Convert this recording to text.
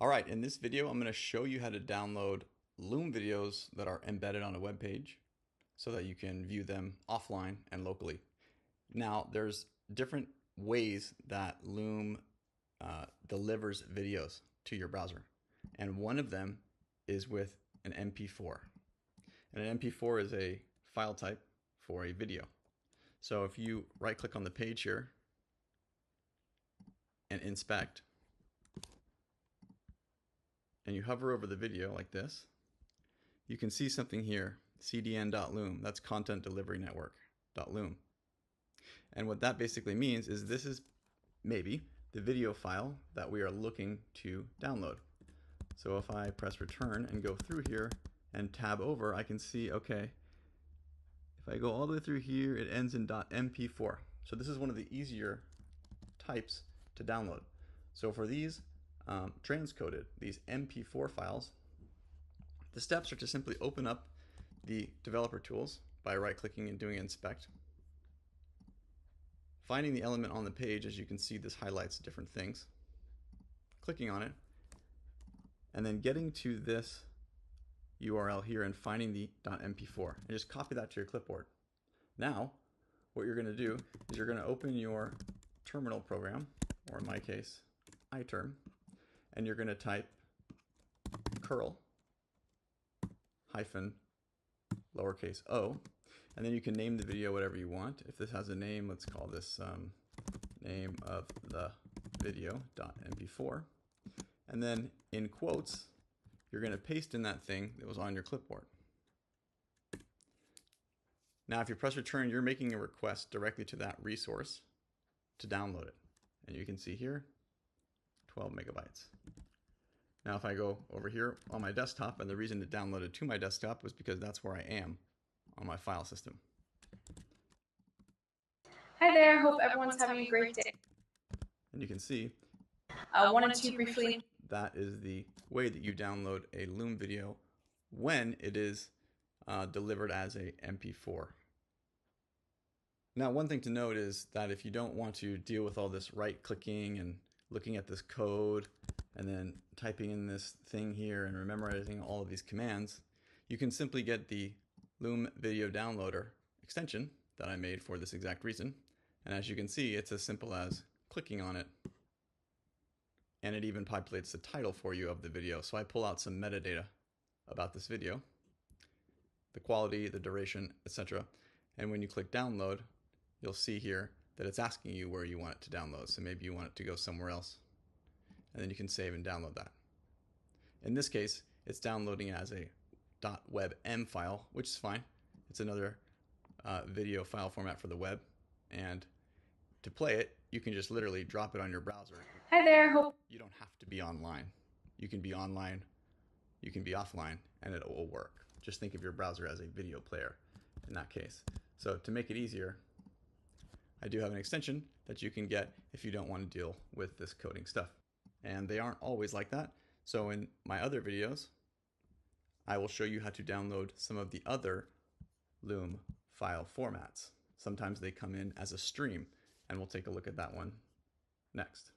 All right, in this video, I'm going to show you how to download Loom videos that are embedded on a web page so that you can view them offline and locally. Now, there's different ways that Loom delivers videos to your browser. And one of them is with an mp4. And an mp4 is a file type for a video. So if you right click on the page here and inspect, and you hover over the video like this, you can see something here, cdn.loom. That's Content Delivery Network.loom. And what that basically means is this is maybe the video file that we are looking to download. So if I press return and go through here and tab over, I can see, okay, if I go all the way through here, it ends in .mp4. So this is one of the easier types to download. So for these transcoded, these mp4 files, the steps are to simply open up the developer tools by right-clicking and doing inspect. Finding the element on the page, as you can see, this highlights different things. Clicking on it, and then getting to this URL here and finding the .mp4, and just copy that to your clipboard. Now, what you're going to do is you're going to open your terminal program, or in my case, iterm, and you're going to type curl hyphen lowercase o, and then you can name the video whatever you want. If this has a name, let's call this name of the video.mp4, and then in quotes you're going to paste in that thing that was on your clipboard. Now if you press return, you're making a request directly to that resource to download it, and you can see here 12 megabytes. Now if I go over here on my desktop, and the reason it downloaded to my desktop was because that's where I am on my file system. Hi there, hope everyone's having a great day. And you can see Wanted to briefly. That is the way that you download a Loom video when it is delivered as a mp4. Now one thing to note is that if you don't want to deal with all this right clicking and looking at this code and then typing in this thing here and memorizing all of these commands, you can simply get the Loom Video Downloader extension that I made for this exact reason. And as you can see, it's as simple as clicking on it, and it even populates the title for you of the video. So I pull out some metadata about this video, the quality, the duration, etc. And when you click download, you'll see here that it's asking you where you want it to download. So maybe you want it to go somewhere else, and then you can save and download that. In this case, it's downloading as a .webm file, which is fine. It's another video file format for the web, and to play it, you can just literally drop it on your browser. Hi there, hope. You don't have to be online. You can be online, you can be offline, and it will work. Just think of your browser as a video player in that case. So to make it easier, I do have an extension that you can get if you don't want to deal with this coding stuff. And they aren't always like that. So in my other videos, I will show you how to download some of the other Loom file formats. Sometimes they come in as a stream, and we'll take a look at that one next.